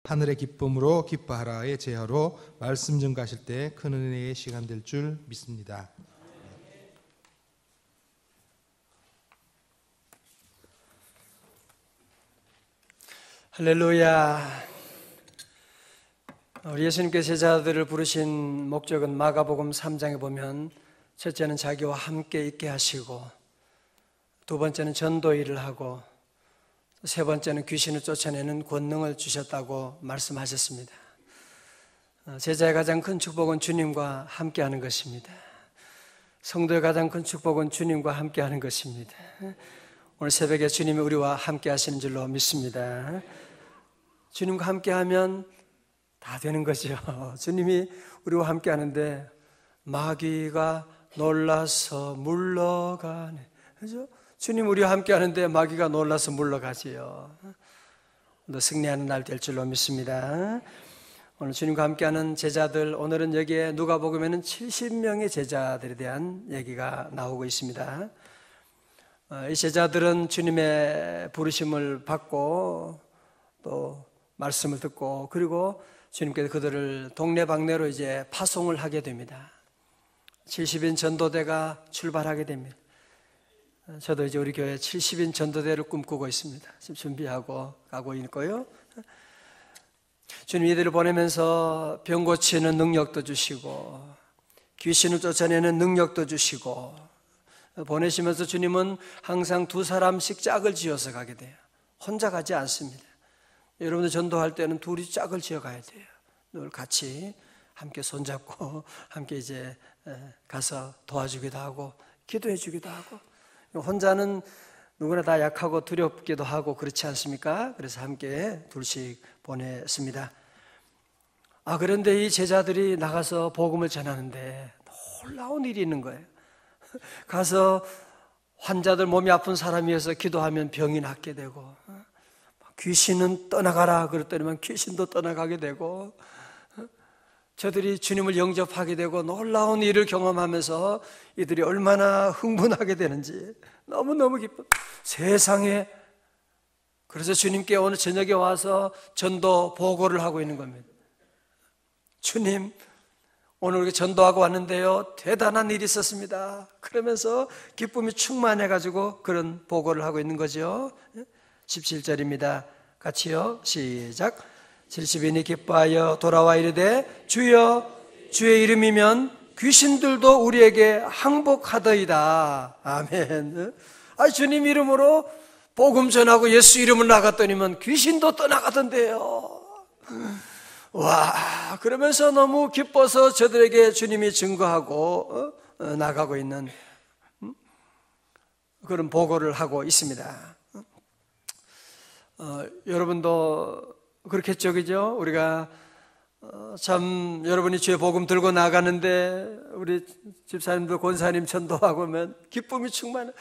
하늘의 기쁨으로 기뻐하라의 제어로 말씀 증가하실 때 큰 은혜의 시간 될 줄 믿습니다. 할렐루야. 우리 예수님께서 제자들을 부르신 목적은 마가복음 3장에 보면 첫째는 자기와 함께 있게 하시고, 두 번째는 전도 일을 하고, 세 번째는 귀신을 쫓아내는 권능을 주셨다고 말씀하셨습니다. 제자의 가장 큰 축복은 주님과 함께하는 것입니다. 성도의 가장 큰 축복은 주님과 함께하는 것입니다. 오늘 새벽에 주님이 우리와 함께 하시는 줄로 믿습니다. 주님과 함께하면 다 되는 거죠. 주님이 우리와 함께 하는데 마귀가 놀라서 물러가네. 그죠? 주님 우리와 함께 하는데 마귀가 놀라서 물러가지요. 오늘 승리하는 날 될 줄로 믿습니다. 오늘 주님과 함께하는 제자들, 오늘은 여기에 누가복음에는 70명의 제자들에 대한 얘기가 나오고 있습니다. 이 제자들은 주님의 부르심을 받고 또 말씀을 듣고, 그리고 주님께서 그들을 동네방네로 이제 파송을 하게 됩니다. 70인 전도대가 출발하게 됩니다. 저도 이제 우리 교회 70인 전도대를 꿈꾸고 있습니다. 지금 준비하고 가고 있고요. 주님 이들을 보내면서 병 고치는 능력도 주시고, 귀신을 쫓아내는 능력도 주시고, 보내시면서 주님은 항상 두 사람씩 짝을 지어서 가게 돼요. 혼자 가지 않습니다. 여러분들 전도할 때는 둘이 짝을 지어 가야 돼요. 늘 같이 함께 손잡고 함께 이제 가서 도와주기도 하고 기도해 주기도 하고, 혼자는 누구나 다 약하고 두렵기도 하고 그렇지 않습니까? 그래서 함께 둘씩 보냈습니다. 그런데 이 제자들이 나가서 복음을 전하는데 놀라운 일이 있는 거예요. 가서 환자들, 몸이 아픈 사람이 어서 기도하면 병이 낫게 되고, 귀신은 떠나가라 그랬더니만 귀신도 떠나가게 되고, 저들이 주님을 영접하게 되고 놀라운 일을 경험하면서 이들이 얼마나 흥분하게 되는지 너무너무 기뻐. 세상에. 그래서 주님께 오늘 저녁에 와서 전도 보고를 하고 있는 겁니다. 주님, 오늘 우리가 전도하고 왔는데요, 대단한 일이 있었습니다. 그러면서 기쁨이 충만해가지고 그런 보고를 하고 있는 거죠. 17절입니다. 같이요. 시작. 70인이 기뻐하여 돌아와 이르되 주여, 주의 이름이면 귀신들도 우리에게 항복하더이다. 아멘. 주님 이름으로 복음 전하고 예수 이름을 나갔더니만 귀신도 떠나가던데요. 와, 그러면서 너무 기뻐서 저들에게 주님이 증거하고 나가고 있는 그런 보고를 하고 있습니다. 여러분도 그렇겠죠, 그죠? 우리가 참 여러분이 주의 복음 들고 나가는데 우리 집사님도 권사님 전도하고 하면 기쁨이 충만해.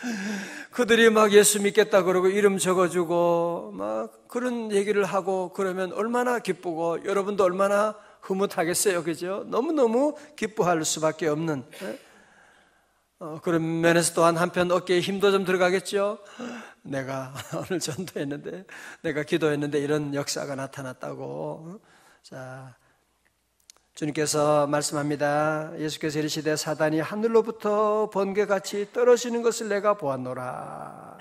그들이 막 예수 믿겠다 그러고 이름 적어주고 막 그런 얘기를 하고 그러면 얼마나 기쁘고 여러분도 얼마나 흐뭇하겠어요, 그죠? 너무너무 기뻐할 수밖에 없는 그런 면에서 또한 한편 어깨에 힘도 좀 들어가겠죠. 내가 오늘 전도했는데, 내가 기도했는데 이런 역사가 나타났다고. 자, 주님께서 말씀합니다. 예수께서 이르시되 사단이 하늘로부터 번개같이 떨어지는 것을 내가 보았노라.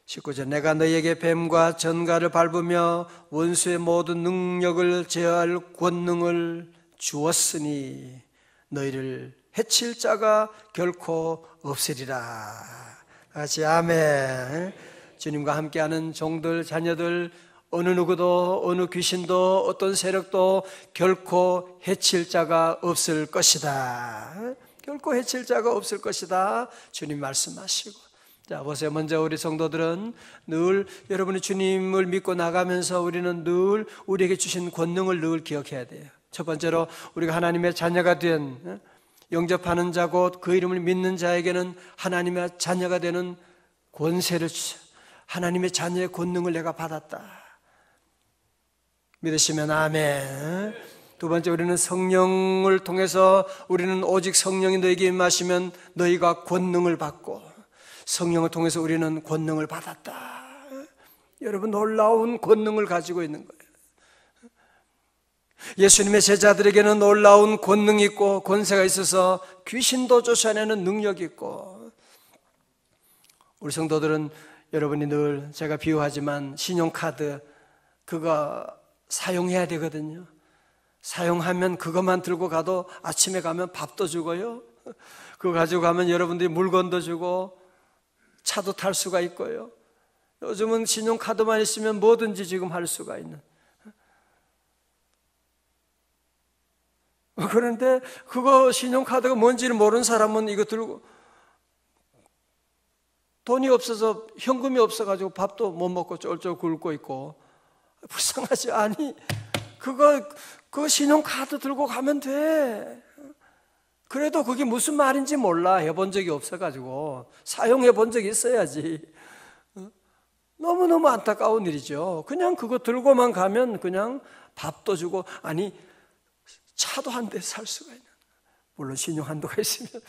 19절. 내가 너희에게 뱀과 전갈을 밟으며 원수의 모든 능력을 제어할 권능을 주었으니 너희를 해칠 자가 결코 없으리라. 같이 아멘. 주님과 함께하는 종들, 자녀들, 어느 누구도, 어느 귀신도, 어떤 세력도 결코 해칠 자가 없을 것이다. 결코 해칠 자가 없을 것이다. 주님 말씀하시고. 자, 보세요. 먼저 우리 성도들은 늘 여러분이 주님을 믿고 나가면서 우리는 늘 우리에게 주신 권능을 늘 기억해야 돼요. 첫 번째로 우리가 하나님의 자녀가 된, 영접하는 자고 그 이름을 믿는 자에게는 하나님의 자녀가 되는 권세를 주셔. 하나님의 자녀의 권능을 내가 받았다. 믿으시면 아멘. 두 번째, 우리는 성령을 통해서 우리는 오직 성령이 너에게 임하시면 너희가 권능을 받고, 성령을 통해서 우리는 권능을 받았다. 여러분 놀라운 권능을 가지고 있는 거예요. 예수님의 제자들에게는 놀라운 권능이 있고 권세가 있어서 귀신도 쫓아내는 능력이 있고, 우리 성도들은 여러분이 늘 제가 비유하지만 신용카드 그거 사용해야 되거든요. 사용하면 그것만 들고 가도 아침에 가면 밥도 주고요, 그거 가지고 가면 여러분들이 물건도 주고 차도 탈 수가 있고요. 요즘은 신용카드만 있으면 뭐든지 지금 할 수가 있는. 그런데 그거 신용카드가 뭔지를 모르는 사람은 이거 들고 돈이 없어서, 현금이 없어가지고 밥도 못 먹고 쫄쫄 굶고 있고 불쌍하지. 아니 그거 신용카드 들고 가면 돼. 그래도 그게 무슨 말인지 몰라. 해본 적이 없어가지고. 사용해 본 적이 있어야지. 너무너무 안타까운 일이죠. 그냥 그거 들고만 가면 그냥 밥도 주고, 아니 차도 한 대 살 수가 있는, 물론 신용 한도가 있으면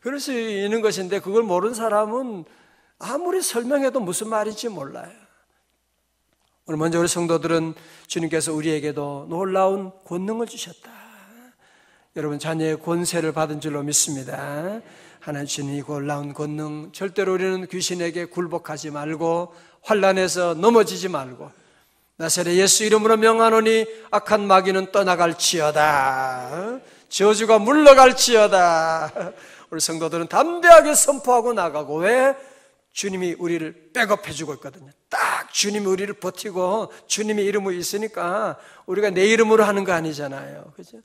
그럴 수 있는 것인데, 그걸 모르는 사람은 아무리 설명해도 무슨 말인지 몰라요. 오늘 먼저 우리 성도들은 주님께서 우리에게도 놀라운 권능을 주셨다. 여러분 자녀의 권세를 받은 줄로 믿습니다. 하나님 주신 이 놀라운 권능, 절대로 우리는 귀신에게 굴복하지 말고 환난에서 넘어지지 말고, 나사렛 예수 이름으로 명하노니 악한 마귀는 떠나갈지어다, 저주가 물러갈지어다. 우리 성도들은 담대하게 선포하고 나가고, 왜? 주님이 우리를 백업해 주고 있거든요. 딱 주님이 우리를 버티고 주님의 이름이 있으니까 우리가 내 이름으로 하는 거 아니잖아요. 그죠?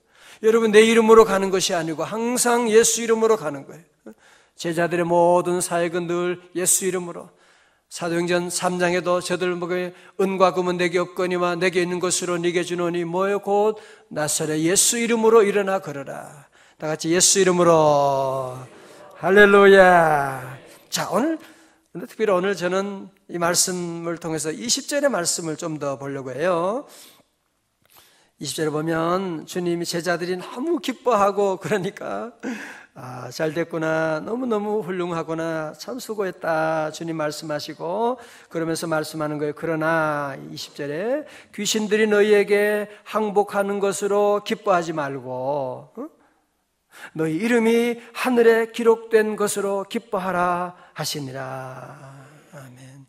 여러분, 내 이름으로 가는 것이 아니고 항상 예수 이름으로 가는 거예요. 제자들의 모든 사역은 늘 예수 이름으로. 사도행전 3장에도 저들 목에 은과 금은 내게 없거니와 내게 있는 것으로 네게 주노니 뭐요? 곧 나사렛 예수 이름으로 일어나 걸어라. 다 같이 예수 이름으로. 할렐루야. 자, 특별히 오늘 저는 이 말씀을 통해서 20절의 말씀을 좀 더 보려고 해요. 20절에 보면 주님이 제자들이 너무 기뻐하고, 그러니까 잘 됐구나, 너무너무 훌륭하구나, 참 수고했다 주님 말씀하시고, 그러면서 말씀하는 거예요. 그러나 20절에 귀신들이 너희에게 항복하는 것으로 기뻐하지 말고 너희 이름이 하늘에 기록된 것으로 기뻐하라 하시니라. 아멘.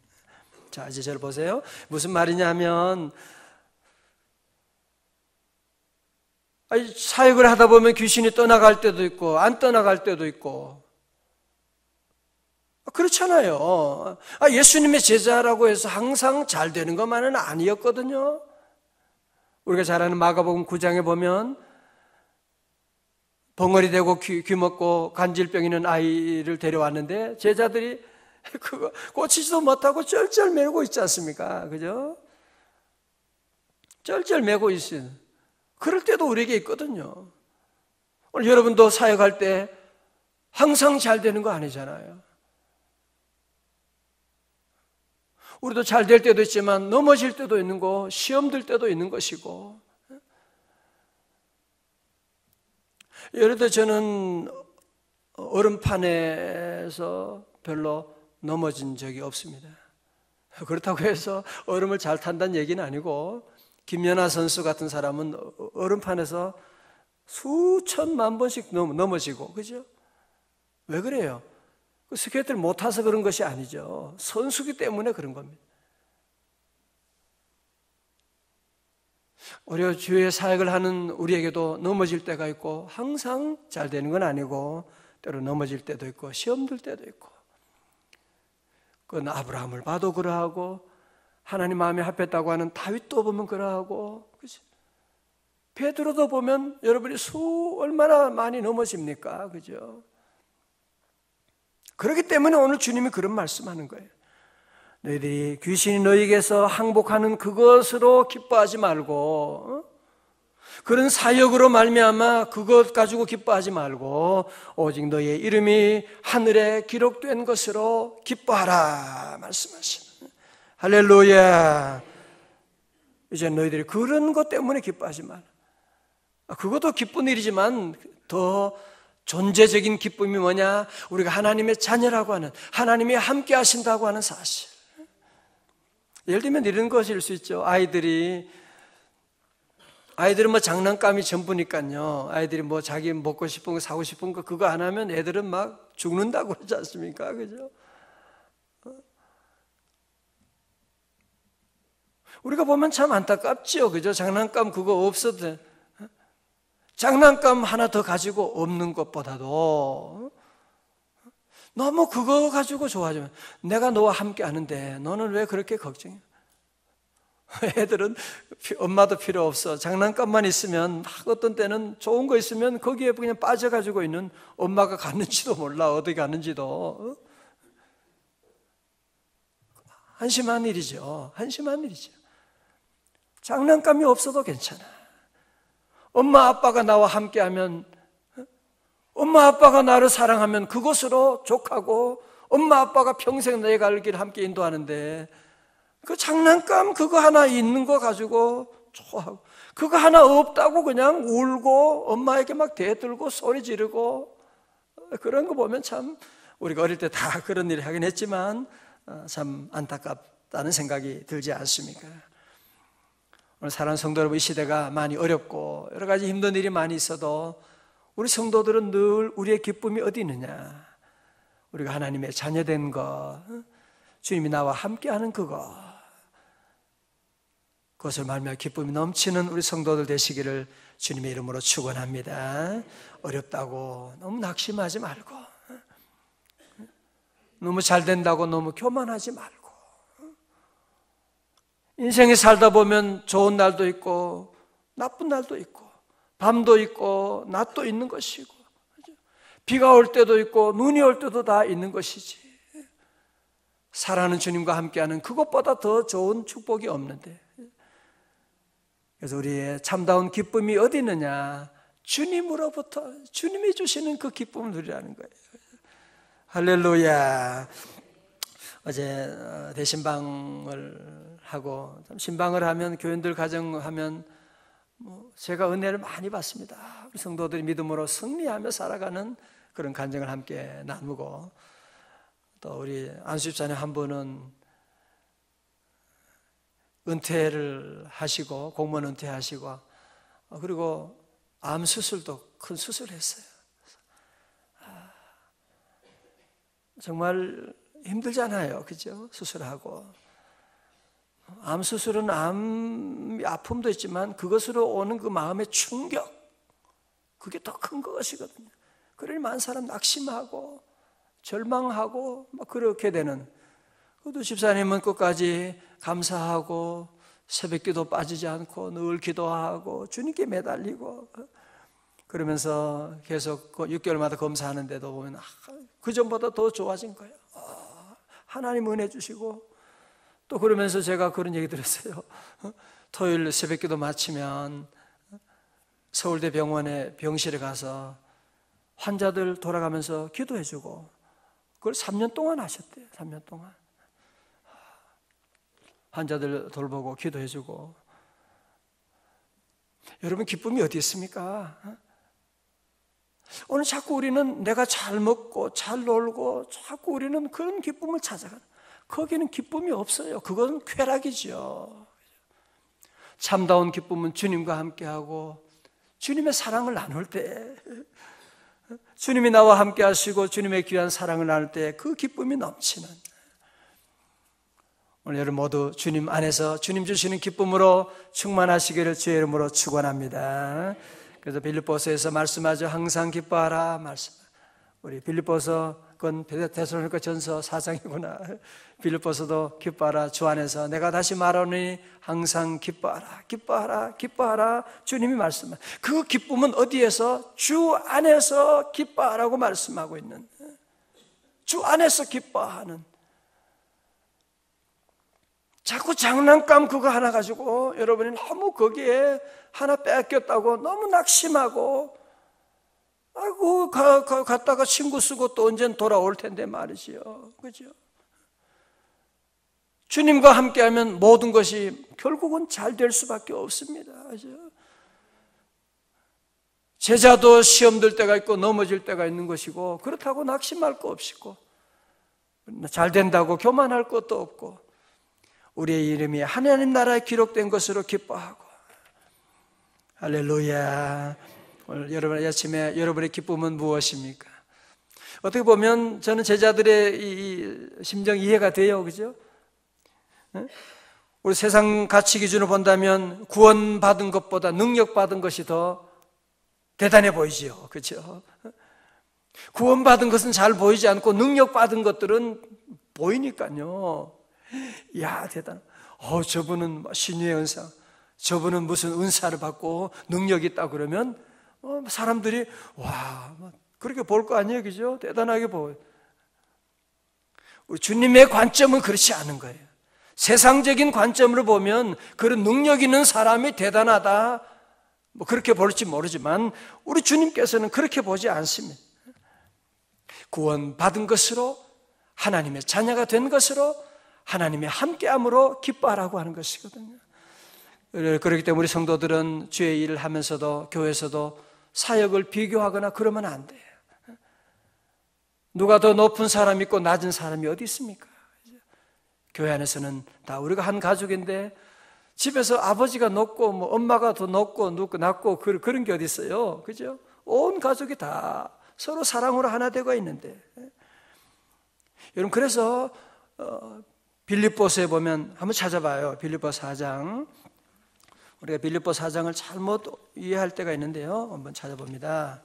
자, 이제 저를 보세요. 무슨 말이냐면, 사역을 하다 보면 귀신이 떠나갈 때도 있고 안 떠나갈 때도 있고 그렇잖아요. 예수님의 제자라고 해서 항상 잘 되는 것만은 아니었거든요. 우리가 잘 아는 마가복음 9장에 보면 벙어리 되고 귀 먹고 간질병 있는 아이를 데려왔는데 제자들이 그거 고치지도 못하고 쩔쩔 매고 있지 않습니까? 그죠? 쩔쩔 매고 있어요. 그럴 때도 우리에게 있거든요. 오늘 여러분도 사역할 때 항상 잘 되는 거 아니잖아요. 우리도 잘 될 때도 있지만 넘어질 때도 있는 거, 시험 들 때도 있는 것이고. 예를 들어 저는 얼음판에서 별로 넘어진 적이 없습니다. 그렇다고 해서 얼음을 잘 탄다는 얘기는 아니고, 김연아 선수 같은 사람은 얼음판에서 수천만 번씩 넘어지고, 그죠? 왜 그래요? 그 스케이트를 못 타서 그런 것이 아니죠. 선수기 때문에 그런 겁니다. 우리가 주의 사역을 하는 우리에게도 넘어질 때가 있고, 항상 잘 되는 건 아니고 때로 넘어질 때도 있고 시험 들 때도 있고. 그건 아브라함을 봐도 그러하고, 하나님 마음에 합했다고 하는 다윗도 보면 그러하고, 그치? 베드로도 보면 여러분이 얼마나 많이 넘어집니까? 그죠? 그렇기 때문에 오늘 주님이 그런 말씀하는 거예요. 너희들이 귀신이 너희에게서 항복하는 그것으로 기뻐하지 말고, 그런 사역으로 말미암아 그것 가지고 기뻐하지 말고, 오직 너희의 이름이 하늘에 기록된 것으로 기뻐하라 말씀하시는. 할렐루야. 이제 너희들이 그런 것 때문에 기뻐하지 마라. 그것도 기쁜 일이지만 더 존재적인 기쁨이 뭐냐? 우리가 하나님의 자녀라고 하는, 하나님이 함께 하신다고 하는 사실. 예를 들면 이런 것일 수 있죠. 아이들이 아이들은 뭐 장난감이 전부니까요. 아이들이 뭐 자기 먹고 싶은 거 사고 싶은 거 그거 안 하면 애들은 막 죽는다고 그러지 않습니까? 그죠? 우리가 보면 참 안타깝지요. 그죠? 장난감 그거 없어도 돼. 장난감 하나 더 가지고 없는 것보다도 너무 그거 가지고 좋아하지만 내가 너와 함께 하는데 너는 왜 그렇게 걱정해? 애들은 엄마도 필요 없어. 장난감만 있으면 막 어떤 때는 좋은 거 있으면 거기에 그냥 빠져가지고 있는 엄마가 갔는지도 몰라. 어디 갔는지도. 한심한 일이죠. 한심한 일이죠. 장난감이 없어도 괜찮아. 엄마 아빠가 나와 함께하면, 엄마 아빠가 나를 사랑하면 그것으로 족하고 엄마 아빠가 평생 내 갈 길 함께 인도하는데 그 장난감 그거 하나 있는 거 가지고 좋아하고 그거 하나 없다고 그냥 울고 엄마에게 막 대들고 소리 지르고 그런 거 보면 참 우리가 어릴 때 다 그런 일을 하긴 했지만 참 안타깝다는 생각이 들지 않습니까? 오늘 사랑하는 성도 여러분, 이 시대가 많이 어렵고 여러 가지 힘든 일이 많이 있어도 우리 성도들은 늘 우리의 기쁨이 어디 있느냐? 우리가 하나님의 자녀된 것, 주님이 나와 함께하는 그것을 말미암아 기쁨이 넘치는 우리 성도들 되시기를 주님의 이름으로 축원합니다. 어렵다고 너무 낙심하지 말고, 너무 잘 된다고 너무 교만하지 말고, 인생에 살다 보면 좋은 날도 있고 나쁜 날도 있고 밤도 있고 낮도 있는 것이고 비가 올 때도 있고 눈이 올 때도 다 있는 것이지 사랑하는 주님과 함께하는 그것보다 더 좋은 축복이 없는데, 그래서 우리의 참다운 기쁨이 어디 있느냐? 주님으로부터 주님이 주시는 그 기쁨을 누리라는 거예요. 할렐루야. 어제 대신방을 하고, 신방을 하면 교인들 가정하면 제가 은혜를 많이 받습니다. 우리 성도들이 믿음으로 승리하며 살아가는 그런 간증을 함께 나누고, 또 우리 안수집사님 한 분은 은퇴를 하시고 공무원 은퇴하시고 그리고 암 수술도 큰 수술을 했어요. 정말 힘들잖아요, 그죠? 수술하고 암 수술은 암 아픔도 있지만 그것으로 오는 그 마음의 충격, 그게 더 큰 것이거든요. 그러니 많은 사람 낙심하고 절망하고 막 그렇게 되는. 그래도 집사님은 끝까지 감사하고 새벽기도 빠지지 않고 늘 기도하고 주님께 매달리고 그러면서 계속 6개월마다 검사하는데도 보면 그 전보다 더 좋아진 거예요. 하나님 은혜 주시고. 또 그러면서 제가 그런 얘기 들었어요. 토요일 새벽기도 마치면 서울대 병원에 병실에 가서 환자들 돌아가면서 기도해주고 그걸 3년 동안 하셨대요. 3년 동안 환자들 돌보고 기도해주고. 여러분, 기쁨이 어디 있습니까? 오늘 자꾸 우리는 내가 잘 먹고 잘 놀고 자꾸 우리는 그런 기쁨을 찾아가는, 거기는 기쁨이 없어요. 그건 쾌락이죠. 참다운 기쁨은 주님과 함께하고 주님의 사랑을 나눌 때, 주님이 나와 함께 하시고 주님의 귀한 사랑을 나눌 때 그 기쁨이 넘치는, 오늘 여러분 모두 주님 안에서 주님 주시는 기쁨으로 충만하시기를 주의 이름으로 축원합니다. 그래서 빌립보서에서 말씀하죠. 항상 기뻐하라 말씀. 우리 빌립보서, 그건 데살로니가 전서 4장이구나. 빌립보서도 기뻐하라 주 안에서. 내가 다시 말하노니 항상 기뻐하라, 기뻐하라, 기뻐하라. 주님이 말씀하시고, 그 기쁨은 어디에서? 주 안에서 기뻐하라고 말씀하고 있는, 주 안에서 기뻐하는. 자꾸 장난감 그거 하나 가지고 여러분이 너무 거기에 하나 뺏겼다고 너무 낙심하고, 아이고 갔다가 친구 쓰고 또 언젠 돌아올 텐데 말이지요. 그죠? 주님과 함께하면 모든 것이 결국은 잘 될 수밖에 없습니다. 그죠? 제자도 시험 들 때가 있고 넘어질 때가 있는 것이고, 그렇다고 낙심할 거 없이고 잘 된다고 교만할 것도 없고, 우리의 이름이 하나님 나라에 기록된 것으로 기뻐하고 할렐루야. 오늘 여러분 아침에 여러분의 기쁨은 무엇입니까? 어떻게 보면 저는 제자들의 이 심정 이해가 돼요. 그죠? 우리 세상 가치 기준으로 본다면 구원받은 것보다 능력받은 것이 더 대단해 보이지요. 그렇죠? 구원받은 것은 잘 보이지 않고 능력받은 것들은 보이니까요. 야, 대단. 저분은 신유의 은사, 저분은 무슨 은사를 받고 능력이 있다 그러면 사람들이 와, 그렇게 볼 거 아니에요. 그죠? 대단하게 보여요. 우리 주님의 관점은 그렇지 않은 거예요. 세상적인 관점으로 보면 그런 능력 있는 사람이 대단하다, 뭐 그렇게 볼지 모르지만 우리 주님께서는 그렇게 보지 않습니다. 구원받은 것으로, 하나님의 자녀가 된 것으로, 하나님의 함께함으로 기뻐하라고 하는 것이거든요. 그렇기 때문에 우리 성도들은 주의 일을 하면서도 교회에서도 사역을 비교하거나 그러면 안 돼요. 누가 더 높은 사람이 있고 낮은 사람이 어디 있습니까? 교회 안에서는 다 우리가 한 가족인데 집에서 아버지가 높고 뭐 엄마가 더 높고 낮고 그런 게 어디 있어요? 그죠? 온 가족이 다 서로 사랑으로 하나 되고 있는데, 여러분 그래서 빌립보서에 보면 한번 찾아봐요. 빌립보 4장. 우리가 빌립보 4장을 잘못 이해할 때가 있는데요. 한번 찾아봅니다.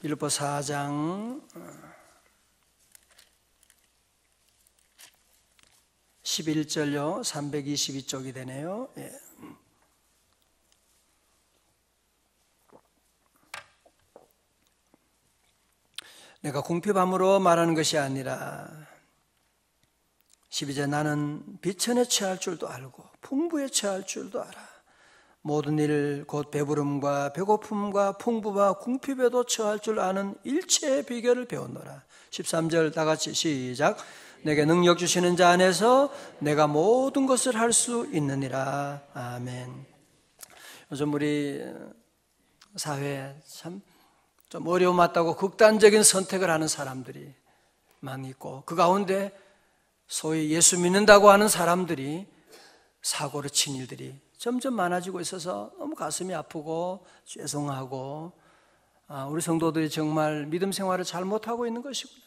빌립보 4장 11절요. 322쪽이 되네요. 예. 내가 궁핍함으로 말하는 것이 아니라 12절 나는 비천에 처할 줄도 알고 풍부에 처할 줄도 알아. 모든 일 곧 배부름과 배고픔과 풍부와 궁핍에도 처할 줄 아는 일체의 비결을 배웠노라. 13절 다 같이 시작. 내게 능력 주시는 자 안에서 내가 모든 것을 할 수 있느니라. 아멘. 요즘 우리 사회에 참 좀 어려움 왔다고 극단적인 선택을 하는 사람들이 많이 있고, 그 가운데 소위 예수 믿는다고 하는 사람들이 사고를 친 일들이 점점 많아지고 있어서 너무 가슴이 아프고 죄송하고, 우리 성도들이 정말 믿음 생활을 잘못하고 있는 것이구나.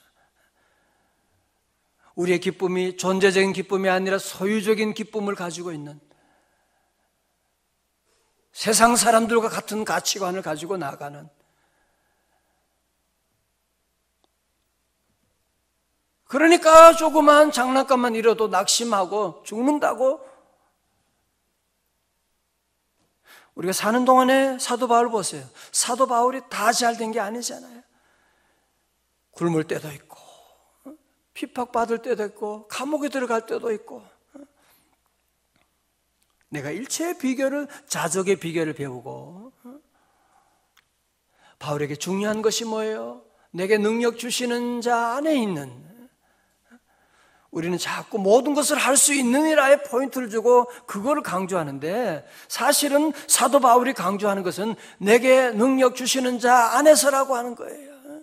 우리의 기쁨이 존재적인 기쁨이 아니라 소유적인 기쁨을 가지고 있는, 세상 사람들과 같은 가치관을 가지고 나가는, 그러니까 조그만 장난감만 잃어도 낙심하고 죽는다고. 우리가 사는 동안에 사도 바울 보세요. 사도 바울이 다 잘 된 게 아니잖아요. 굶을 때도 있고 핍박받을 때도 있고 감옥에 들어갈 때도 있고. 내가 일체의 비결을, 자적의 비결을 배우고, 바울에게 중요한 것이 뭐예요? 내게 능력 주시는 자 안에 있는, 우리는 자꾸 모든 것을 할 수 있느니라에 포인트를 주고 그거를 강조하는데, 사실은 사도 바울이 강조하는 것은 내게 능력 주시는 자 안에서라고 하는 거예요.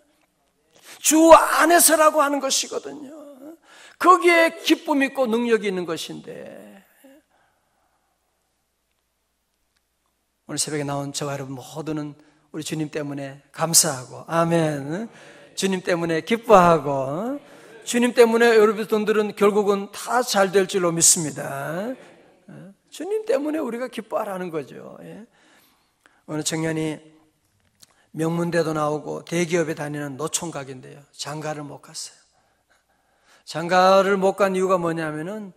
주 안에서라고 하는 것이거든요. 거기에 기쁨 있고 능력이 있는 것인데, 오늘 새벽에 나온 저와 여러분 모두는 우리 주님 때문에 감사하고, 아멘, 주님 때문에 기뻐하고, 주님 때문에 여러분들은 결국은 다 잘 될 줄로 믿습니다. 주님 때문에 우리가 기뻐하라는 거죠. 어느 청년이 명문대도 나오고 대기업에 다니는 노총각인데요, 장가를 못 갔어요. 장가를 못 간 이유가 뭐냐면은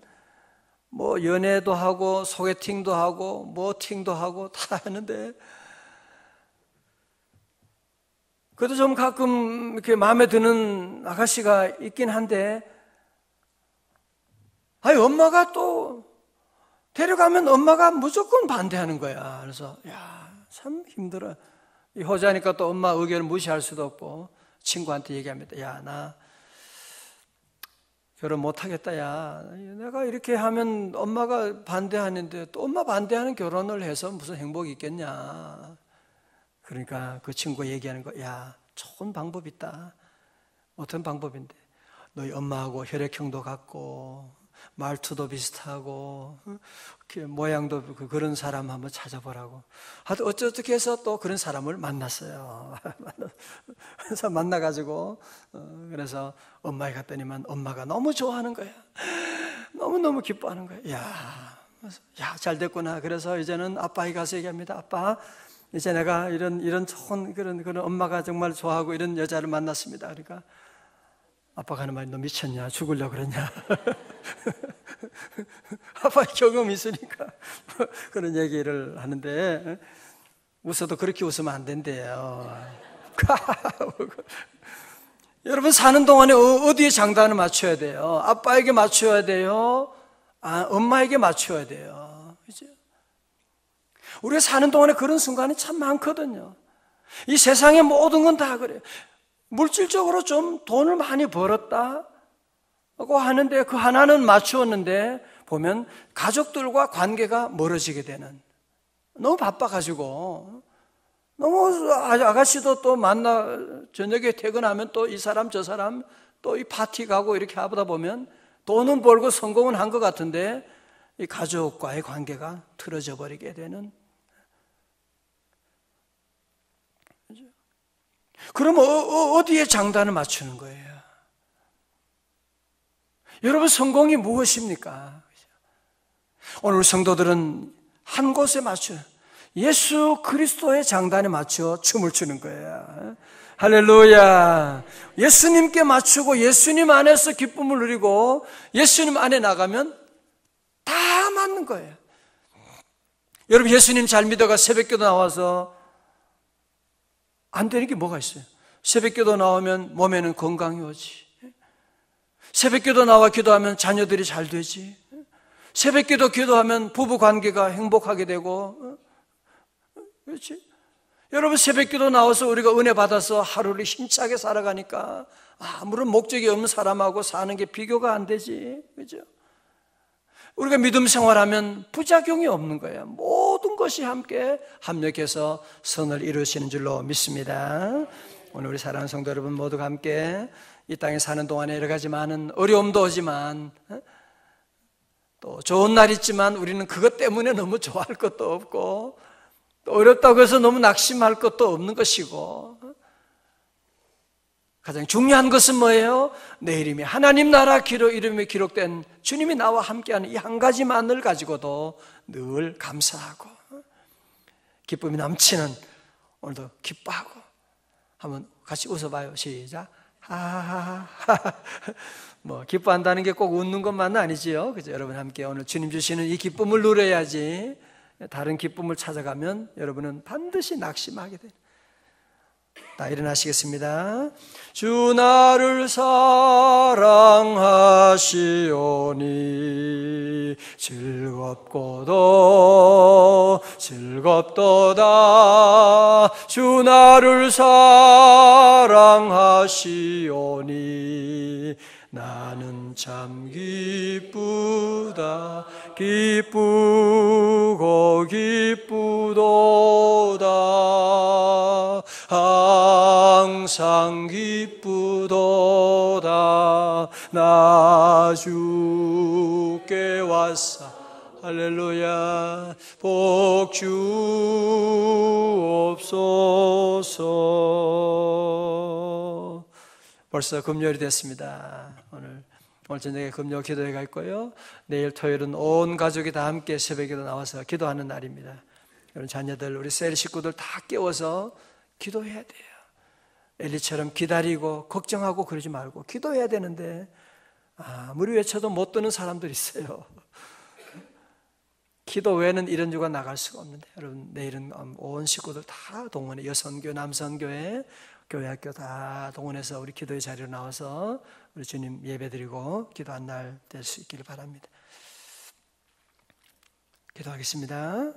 뭐 연애도 하고 소개팅도 하고 모팅도 하고 다 했는데, 그래도 좀 가끔 이렇게 마음에 드는 아가씨가 있긴 한데, 엄마가 또 데려가면 엄마가 무조건 반대하는 거야. 그래서 참 힘들어. 이 호자니까 또 엄마 의견을 무시할 수도 없고 친구한테 얘기합니다. 나 결혼 못하겠다. 내가 이렇게 하면 엄마가 반대하는데 또 엄마 반대하는 결혼을 해서 무슨 행복이 있겠냐. 그러니까 그 친구가 얘기하는 거, 좋은 방법이 있다. 어떤 방법인데, 너희 엄마하고 혈액형도 같고 말투도 비슷하고 모양도 그런 사람 한번 찾아보라고. 하여튼 어떻게 해서 또 그런 사람을 만났어요. 그래서 만나가지고 그래서 엄마에 갔더니만 엄마가 너무 좋아하는 거야. 너무너무 기뻐하는 거야. 야, 잘 됐구나. 그래서 이제는 아빠에게 가서 얘기합니다. 아빠, 이제 내가 이런 좋은 그런 엄마가 정말 좋아하고 이런 여자를 만났습니다. 그러니까 아빠가 하는 말이 너 미쳤냐? 죽으려고 그랬냐? 아빠의 경험이 있으니까 그런 얘기를 하는데 웃어도 그렇게 웃으면 안 된대요. 여러분 사는 동안에 어디에 장단을 맞춰야 돼요? 아빠에게 맞춰야 돼요? 엄마에게 맞춰야 돼요. 그죠? 우리가 사는 동안에 그런 순간이 참 많거든요. 이 세상의 모든 건 다 그래요. 물질적으로 좀 돈을 많이 벌었다고 하는데 그 하나는 맞추었는데 보면 가족들과 관계가 멀어지게 되는, 너무 바빠가지고 너무 아가씨도 또 저녁에 퇴근하면 또 이 사람 저 사람 또 이 파티 가고 이렇게 하다 보면 돈은 벌고 성공은 한 것 같은데 이 가족과의 관계가 틀어져 버리게 되는. 그럼 어디에 장단을 맞추는 거예요? 여러분 성공이 무엇입니까? 오늘 성도들은 한 곳에 맞춰요. 예수 그리스도의 장단에 맞춰 춤을 추는 거예요. 할렐루야. 예수님께 맞추고 예수님 안에서 기쁨을 누리고 예수님 안에 나가면 다 맞는 거예요. 여러분 예수님 잘 믿어가 새벽기도 나와서 안 되는 게 뭐가 있어요? 새벽기도 나오면 몸에는 건강이 오지. 새벽기도 나와 기도하면 자녀들이 잘 되지. 새벽기도 기도하면 부부관계가 행복하게 되고, 그렇지? 여러분 새벽기도 나와서 우리가 은혜 받아서 하루를 힘차게 살아가니까 아무런 목적이 없는 사람하고 사는 게 비교가 안 되지, 그렇죠? 우리가 믿음 생활하면 부작용이 없는 거예요. 모든 것이 함께 합력해서 선을 이루시는 줄로 믿습니다. 오늘 우리 사랑하는 성도 여러분 모두가 함께 이 땅에 사는 동안에 여러 가지 많은 어려움도 오지만 또 좋은 날 있지만 우리는 그것 때문에 너무 좋아할 것도 없고 또 어렵다고 해서 너무 낙심할 것도 없는 것이고, 가장 중요한 것은 뭐예요? 내 이름이 하나님 나라 이름이 기록된 주님이 나와 함께하는 이 한 가지만을 가지고도 늘 감사하고 기쁨이 넘치는 오늘도 기뻐하고. 한번 같이 웃어봐요. 시작. 하하하. 뭐 기뻐한다는 게 꼭 웃는 것만은 아니지요. 그죠? 여러분 함께 오늘 주님 주시는 이 기쁨을 누려야지. 다른 기쁨을 찾아가면 여러분은 반드시 낙심하게 돼요. 다 일어나시겠습니다. 주 나를 사랑하시오니 즐겁도다. 주 나를 사랑하시오니 나는 참 기쁘다. 기쁘고 기쁘도다. 항상 기쁘도다. 나 주께 왔사. 할렐루야. 복 주옵소서. 벌써 금요일이 됐습니다. 오늘 저녁에 금요 기도회 갈 거예요. 내일 토요일은 온 가족이 다 함께 새벽에도 나와서 기도하는 날입니다. 여러분 자녀들, 우리 셀 식구들 다 깨워서 기도해야 돼요. 엘리처럼 기다리고 걱정하고 그러지 말고 기도해야 되는데 아무리 외쳐도 못 듣는 사람들 있어요. 기도 외에는 이런 주가 나갈 수가 없는데, 여러분 내일은 온 식구들 다 동원해, 여선교, 남선교회, 교회 학교 다 동원해서 우리 기도의 자리로 나와서 우리 주님 예배드리고 기도한 날 될 수 있기를 바랍니다. 기도하겠습니다.